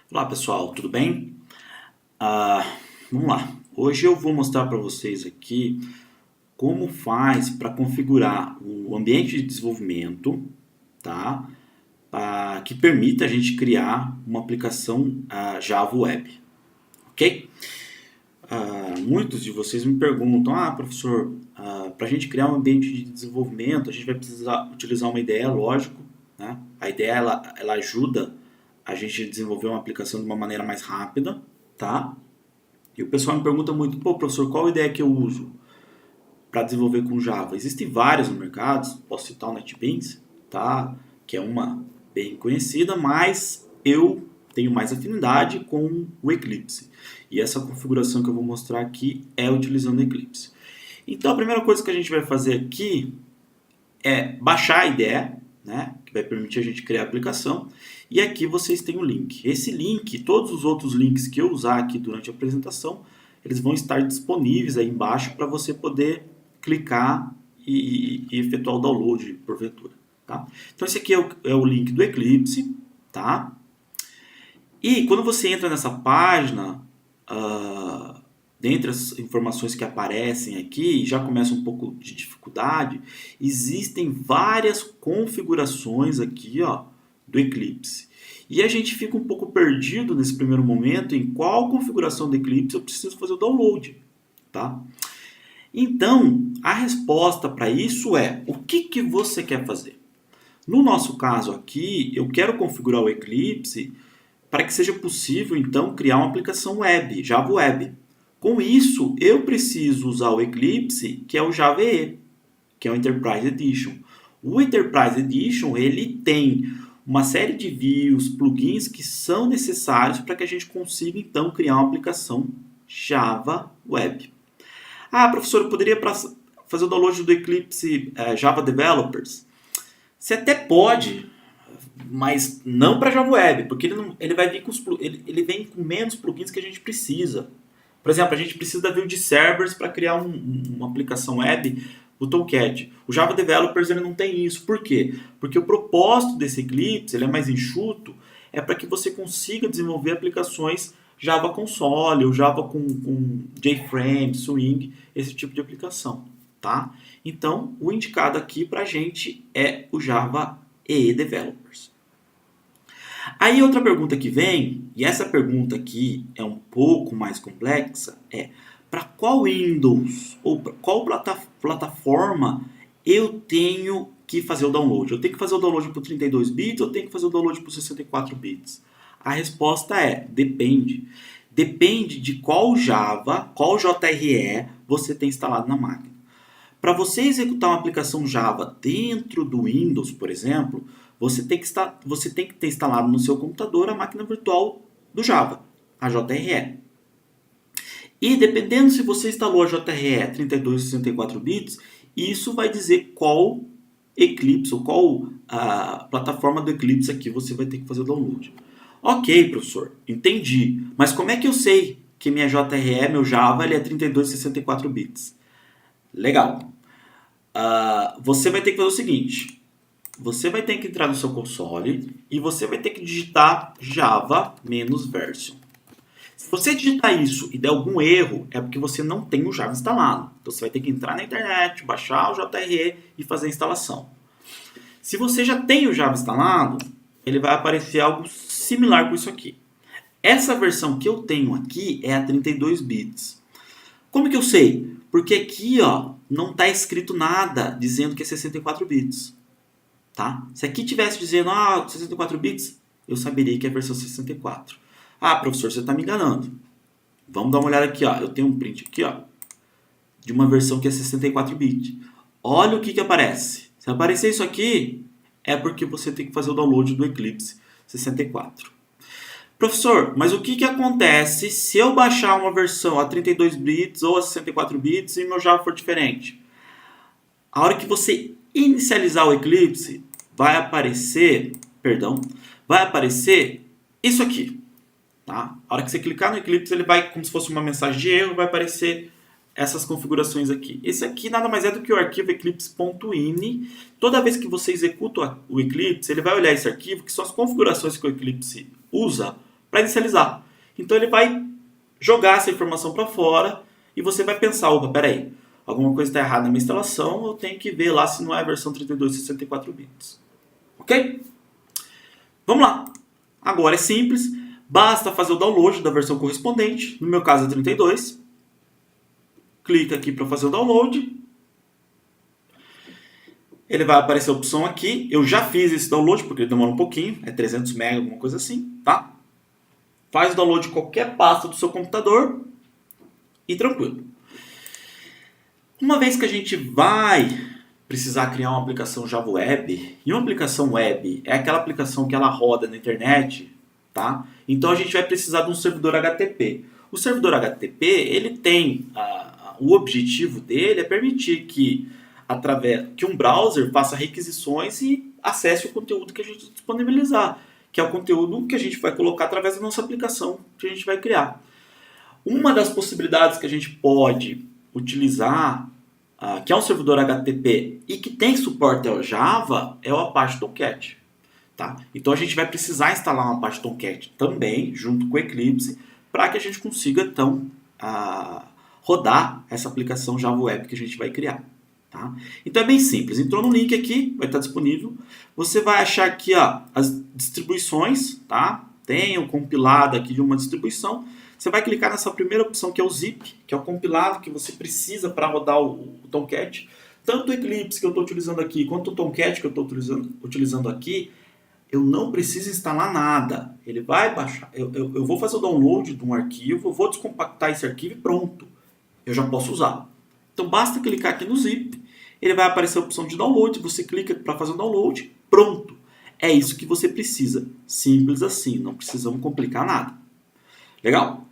Olá pessoal, tudo bem? Ah, Vamos lá. Hoje eu vou mostrar para vocês aqui como faz para configurar o ambiente de desenvolvimento, tá? Que permita a gente criar uma aplicação Java Web, ok? Muitos de vocês me perguntam, professor, para a gente criar um ambiente de desenvolvimento, a gente vai precisar utilizar uma IDE, lógico, né? A IDE ela ajuda a gente a desenvolver uma aplicação de uma maneira mais rápida, tá? E o pessoal me pergunta muito, pô, professor, qual ideia que eu uso para desenvolver com Java? Existem várias no mercado, posso citar o NetBeans, tá? Que é uma bem conhecida, mas eu tenho mais afinidade com o Eclipse. E essa configuração que eu vou mostrar aqui é utilizando o Eclipse. Então a primeira coisa que a gente vai fazer aqui é baixar a IDE, né, que vai permitir a gente criar a aplicação. E aqui vocês têm o link. Esse link, todos os outros links que eu usar aqui durante a apresentação, eles vão estar disponíveis aí embaixo para você poder clicar e efetuar o download porventura. Tá? Então esse aqui é o link do Eclipse. Tá? E quando você entra nessa página, dentre as informações que aparecem aqui, já começa um pouco de dificuldade, existem várias configurações aqui, ó, do Eclipse. E a gente fica um pouco perdido nesse primeiro momento em qual configuração do Eclipse eu preciso fazer o download, tá? Então, a resposta para isso é: o que você quer fazer? No nosso caso aqui, eu quero configurar o Eclipse para que seja possível, então, criar uma aplicação web, Java Web. Com isso, eu preciso usar o Eclipse, que é o Java EE, que é o Enterprise Edition. O Enterprise Edition ele tem uma série de views, plugins que são necessários para que a gente consiga, então, criar uma aplicação Java Web. Professor, eu poderia fazer o download do Eclipse Java Developers? Você até pode, mas não para Java Web, porque ele vai vir ele vem com menos plugins que a gente precisa. Por exemplo, a gente precisa da view de servers para criar uma aplicação web, o Tomcat. O Java Developers ele não tem isso. Por quê? Porque o propósito desse Eclipse ele é mais enxuto, é para que você consiga desenvolver aplicações Java Console, ou Java com JFrame, Swing, esse tipo de aplicação. Tá? Então, o indicado aqui para a gente é o Java EE Developers. Aí outra pergunta que vem, e essa pergunta aqui é um pouco mais complexa, é para qual Windows ou pra qual plataforma eu tenho que fazer o download? Eu tenho que fazer o download por 32 bits ou eu tenho que fazer o download por 64 bits? A resposta é depende. Depende de qual Java, qual JRE você tem instalado na máquina. Para você executar uma aplicação Java dentro do Windows, por exemplo, você tem que ter instalado no seu computador a máquina virtual do Java, a JRE. E dependendo se você instalou a JRE 32 ou 64 bits, isso vai dizer qual Eclipse ou qual a plataforma do Eclipse aqui você vai ter que fazer o download. Ok, professor, entendi. Mas como é que eu sei que minha JRE, meu Java, ele é 32 ou 64 bits? Legal. Você vai ter que fazer o seguinte: você vai ter que entrar no seu console e você vai ter que digitar Java-version. Se você digitar isso e der algum erro, é porque você não tem o Java instalado. Então você vai ter que entrar na internet, baixar o JRE e fazer a instalação. Se você já tem o Java instalado, ele vai aparecer algo similar com isso aqui. Essa versão que eu tenho aqui é a 32 bits. Como que eu sei? Porque aqui não está escrito nada dizendo que é 64 bits. Tá? Se aqui tivesse dizendo 64 bits, eu saberia que é a versão 64. Professor, você está me enganando. Vamos dar uma olhada aqui. Eu tenho um print aqui de uma versão que é 64 bits. Olha o que aparece. Se aparecer isso aqui, é porque você tem que fazer o download do Eclipse 64. Professor, mas o que acontece se eu baixar uma versão a 32 bits ou a 64 bits e meu Java for diferente? A hora que você inicializar o Eclipse, vai aparecer isso aqui. Tá? A hora que você clicar no Eclipse, ele vai, como se fosse uma mensagem de erro, vai aparecer essas configurações aqui. Esse aqui nada mais é do que o arquivo eclipse.ini. Toda vez que você executa o Eclipse, ele vai olhar esse arquivo, que são as configurações que o Eclipse usa para inicializar. Então ele vai jogar essa informação para fora e você vai pensar, opa, peraí, alguma coisa está errada na minha instalação, eu tenho que ver lá se não é a versão 3264 bits. Ok? Vamos lá. Agora é simples, basta fazer o download da versão correspondente, no meu caso é 32. Clica aqui para fazer o download. Ele vai aparecer a opção aqui. Eu já fiz esse download porque ele demora um pouquinho, é 300 MB, alguma coisa assim, tá? Faz o download de qualquer pasta do seu computador e tranquilo. Uma vez que a gente vai precisar criar uma aplicação Java Web, e uma aplicação web é aquela aplicação que ela roda na internet, tá? Então a gente vai precisar de um servidor HTTP. O servidor HTTP, ele tem o objetivo dele é permitir que um browser faça requisições e acesse o conteúdo que a gente disponibilizar, que é o conteúdo que a gente vai colocar através da nossa aplicação que a gente vai criar. Uma das possibilidades que a gente pode utilizar, que é um servidor HTTP e que tem suporte ao Java, é o Apache Tomcat. Tá? Então a gente vai precisar instalar um Apache Tomcat também, junto com o Eclipse, para que a gente consiga então rodar essa aplicação Java Web que a gente vai criar. Tá? Então é bem simples. Entrou no link aqui, vai estar disponível. Você vai achar aqui as distribuições, tá? Tem o compilado aqui de uma distribuição. Você vai clicar nessa primeira opção que é o zip, que é o compilado que você precisa para rodar o Tomcat. Tanto o Eclipse que eu estou utilizando aqui, quanto o Tomcat que eu estou utilizando aqui, eu não preciso instalar nada. Ele vai baixar. Eu vou fazer o download de um arquivo, eu vou descompactar esse arquivo e pronto. Eu já posso usar. Então basta clicar aqui no zip, ele vai aparecer a opção de download, você clica para fazer o download, pronto. É isso que você precisa. Simples assim, não precisamos complicar nada. Legal?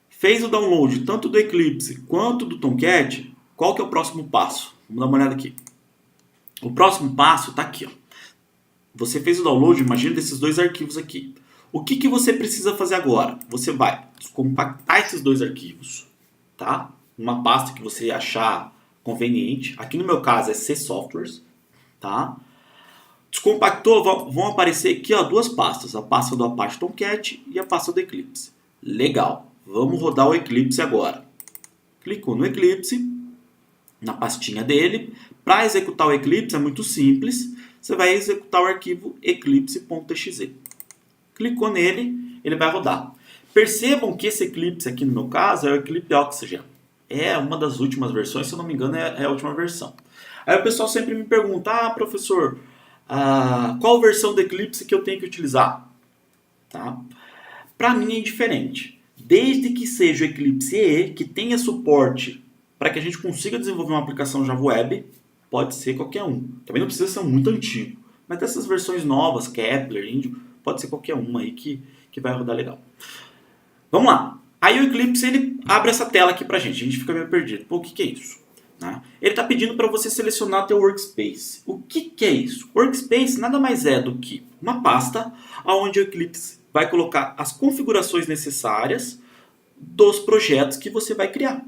Fez o download tanto do Eclipse quanto do Tomcat, qual que é o próximo passo? Vamos dar uma olhada aqui. O próximo passo está aqui. Ó. Você fez o download, imagina desses dois arquivos aqui. O que você precisa fazer agora? Você vai descompactar esses dois arquivos, tá? Uma pasta que você achar conveniente. Aqui no meu caso é C Softwares, tá? Descompactou, vão aparecer aqui duas pastas, a pasta do Apache Tomcat e a pasta do Eclipse. Legal, vamos rodar o Eclipse agora. Clicou no Eclipse, na pastinha dele. Para executar o Eclipse é muito simples, você vai executar o arquivo eclipse.exe. Clicou nele, ele vai rodar. Percebam que esse Eclipse aqui no meu caso é o Eclipse Oxygen. É uma das últimas versões, se eu não me engano é a última versão. Aí o pessoal sempre me pergunta, professor, qual versão do Eclipse que eu tenho que utilizar? Tá? Para mim é indiferente. Desde que seja o Eclipse EE, que tenha suporte para que a gente consiga desenvolver uma aplicação Java Web, pode ser qualquer um. Também não precisa ser um muito antigo. Mas dessas versões novas, Kepler, Indio, pode ser qualquer uma aí que vai rodar legal. Vamos lá. Aí o Eclipse ele abre essa tela aqui pra gente. A gente fica meio perdido. Pô, o que é isso? Ele está pedindo para você selecionar teu workspace. O que é isso? Workspace nada mais é do que uma pasta onde o Eclipse vai colocar as configurações necessárias dos projetos que você vai criar.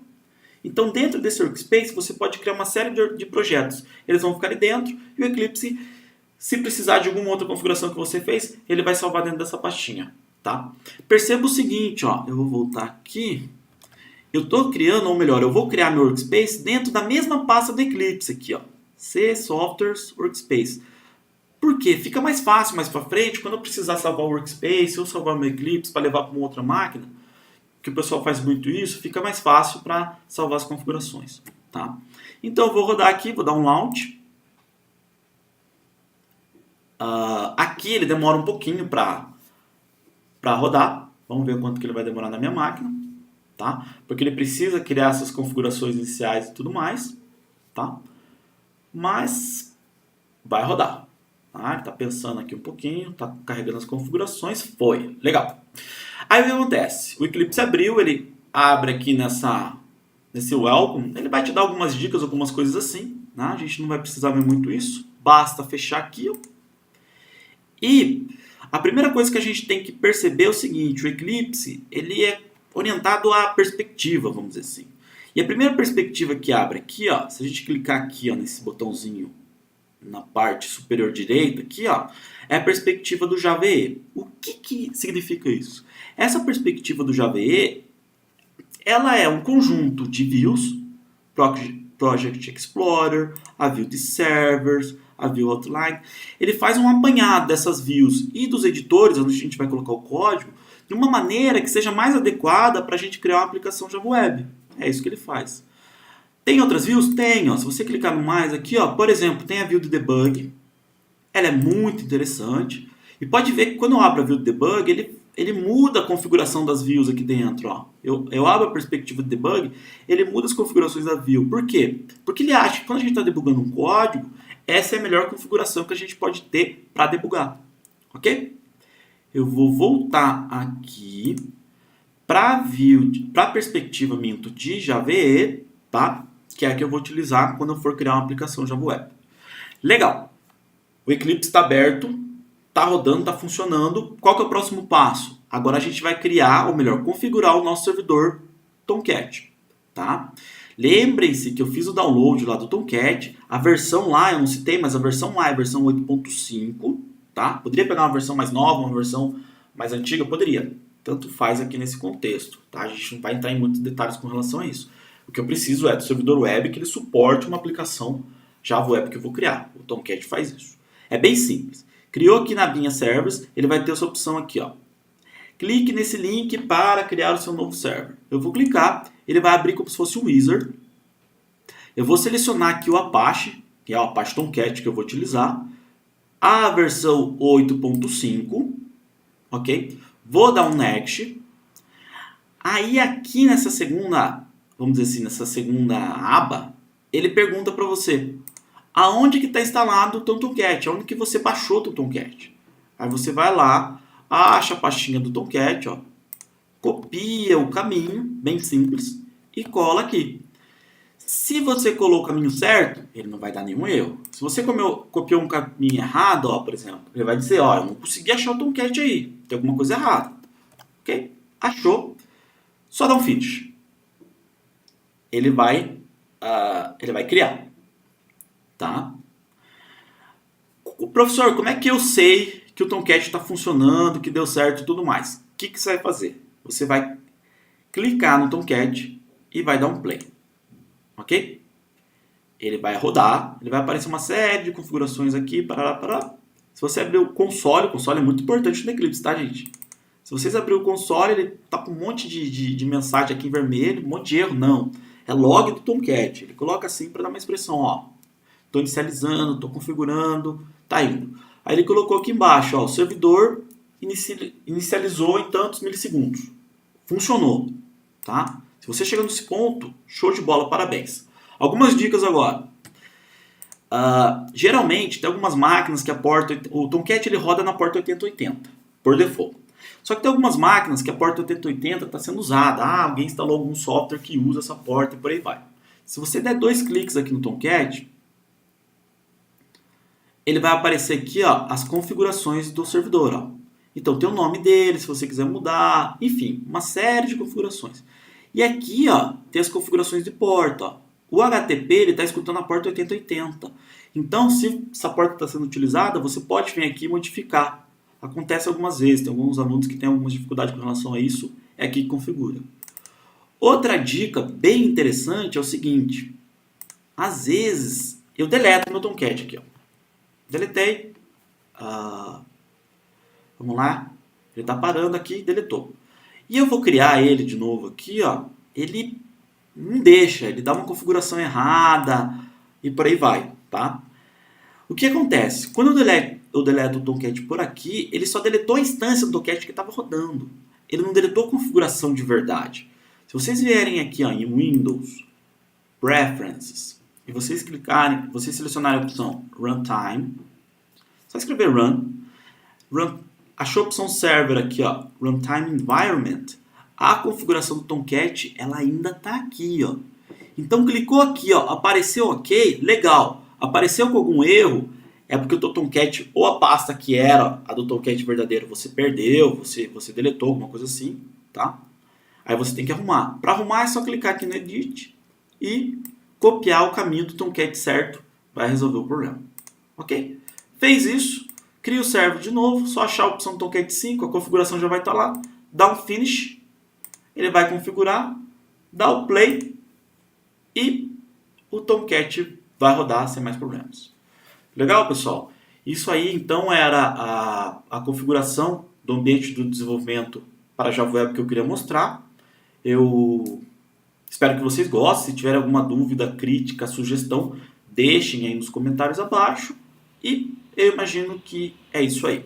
Então, dentro desse workspace, você pode criar uma série de projetos. Eles vão ficar ali dentro e o Eclipse, se precisar de alguma outra configuração que você fez, ele vai salvar dentro dessa pastinha. Tá? Perceba o seguinte, eu vou voltar aqui. Eu estou criando, ou melhor, eu vou criar meu workspace dentro da mesma pasta do Eclipse aqui, C Softwares Workspace. Por quê? Fica mais fácil mais para frente, quando eu precisar salvar o workspace ou salvar meu Eclipse para levar para uma outra máquina, que o pessoal faz muito isso, fica mais fácil para salvar as configurações. Tá? Então eu vou rodar aqui, vou dar um launch. Aqui ele demora um pouquinho para rodar. Vamos ver quanto que ele vai demorar na minha máquina. Tá? Porque ele precisa criar essas configurações iniciais e tudo mais. Tá? Mas vai rodar. Tá? Ele está pensando aqui um pouquinho, está carregando as configurações. Foi. Legal. Aí o que acontece? O Eclipse abriu, ele abre aqui nesse welcome, ele vai te dar algumas dicas, algumas coisas assim. Né? A gente não vai precisar ver muito isso. Basta fechar aqui. E a primeira coisa que a gente tem que perceber é o seguinte, o Eclipse ele é orientado à perspectiva, vamos dizer assim. E a primeira perspectiva que abre aqui, se a gente clicar aqui nesse botãozinho na parte superior direita, aqui, é a perspectiva do JVE. O que significa isso? Essa perspectiva do JVE, ela é um conjunto de views, Project Explorer, a view de servers, a view outline. Ele faz um apanhado dessas views e dos editores, onde a gente vai colocar o código, de uma maneira que seja mais adequada para a gente criar uma aplicação Java Web. É isso que ele faz. Tem outras views? Tem. Ó. Se você clicar no mais aqui, ó, por exemplo, tem a view de debug. Ela é muito interessante. E pode ver que quando eu abro a view de debug, ele muda a configuração das views aqui dentro. Ó. Eu abro a perspectiva de debug, ele muda as configurações da view. Por quê? Porque ele acha que quando a gente está debugando um código, essa é a melhor configuração que a gente pode ter para debugar. Ok? Eu vou voltar aqui para a perspectiva de JVE, tá? Que é a que eu vou utilizar quando eu for criar uma aplicação Java Web. Legal. O Eclipse está aberto, está rodando, está funcionando. Qual que é o próximo passo? Agora a gente vai criar, ou melhor, configurar o nosso servidor Tomcat, tá? Lembrem-se que eu fiz o download lá do Tomcat. A versão lá, eu não citei, mas a versão lá é a versão 8.5, tá? Poderia pegar uma versão mais nova, uma versão mais antiga? Poderia. Tanto faz aqui nesse contexto, tá? A gente não vai entrar em muitos detalhes com relação a isso. O que eu preciso é do servidor web que ele suporte uma aplicação Java Web que eu vou criar. O Tomcat faz isso. É bem simples. Criou aqui na abinha Servers, ele vai ter essa opção aqui, ó. Clique nesse link para criar o seu novo server. Eu vou clicar, ele vai abrir como se fosse um wizard. Eu vou selecionar aqui o Apache, que é o Apache Tomcat que eu vou utilizar. A versão 8.5, ok? Vou dar um Next. Aí aqui nessa segunda, vamos dizer assim, nessa segunda aba, ele pergunta para você aonde que está instalado o Tomcat, aonde que você baixou o Tomcat. Aí você vai lá, acha a pastinha do Tomcat, ó, copia o caminho, bem simples, e cola aqui. Se você colocou o caminho certo, ele não vai dar nenhum erro. Se você copiou um caminho errado, ó, por exemplo, ele vai dizer, ó, eu não consegui achar o Tomcat aí, tem alguma coisa errada. Ok? Achou, só dá um finish. Ele vai criar. Tá? Professor, como é que eu sei que o Tomcat está funcionando, que deu certo e tudo mais? O que você vai fazer? Você vai clicar no Tomcat e vai dar um play. Ok? Ele vai rodar, ele vai aparecer uma série de configurações aqui. Parará. Se você abrir o console é muito importante no Eclipse, tá, gente? Se vocês abrirem o console, ele tá com um monte de mensagem aqui em vermelho, um monte de erro. Não, é log do Tomcat. Ele coloca assim para dar uma expressão, ó. Estou inicializando, estou configurando, tá indo. Aí ele colocou aqui embaixo, ó, o servidor inicializou em tantos milissegundos. Funcionou, tá? Se você chega nesse ponto, show de bola, parabéns. Algumas dicas agora. Geralmente, tem algumas máquinas que a porta... O Tomcat ele roda na porta 8080, por default. Só que tem algumas máquinas que a porta 8080 está sendo usada. Alguém instalou algum software que usa essa porta e por aí vai. Se você der 2 cliques aqui no Tomcat, ele vai aparecer aqui, ó, as configurações do servidor. Ó. Então tem o nome dele, se você quiser mudar, enfim, uma série de configurações. E aqui, ó, tem as configurações de porta. Ó. O HTTP está escutando a porta 8080. Então, se essa porta está sendo utilizada, você pode vir aqui e modificar. Acontece algumas vezes, tem alguns alunos que têm algumas dificuldades com relação a isso, é aqui que configura. Outra dica bem interessante é o seguinte, às vezes eu deleto meu Tomcat aqui, ó. Deletei, vamos lá, ele está parando aqui, deletou. E eu vou criar ele de novo aqui, ó. Ele não deixa, ele dá uma configuração errada e por aí vai, tá? O que acontece? Quando eu deleto o Tomcat por aqui, ele só deletou a instância do Tomcat que estava rodando. Ele não deletou a configuração de verdade. Se vocês vierem aqui, ó, em Windows, Preferences, e vocês clicarem, vocês selecionarem a opção Runtime, só escrever Run, achou a opção Server aqui, ó, Runtime Environment, a configuração do Tomcat, ela ainda está aqui, ó. Então clicou aqui, ó, apareceu OK, legal. Apareceu com algum erro, é porque o teu Tomcat, ou a pasta que era a do Tomcat verdadeiro, você perdeu, você deletou, alguma coisa assim, tá? Aí você tem que arrumar. Para arrumar é só clicar aqui no Edit e copiar o caminho do Tomcat certo, vai resolver o problema. Ok? Fez isso, cria o server de novo, só achar a opção Tomcat 5, a configuração já vai estar lá, dá um finish, ele vai configurar, dá o play e o Tomcat vai rodar sem mais problemas. Legal, pessoal? Isso aí, então, era a configuração do ambiente do desenvolvimento para Java Web que eu queria mostrar. Eu espero que vocês gostem. Se tiverem alguma dúvida, crítica, sugestão, deixem aí nos comentários abaixo. E eu imagino que é isso aí.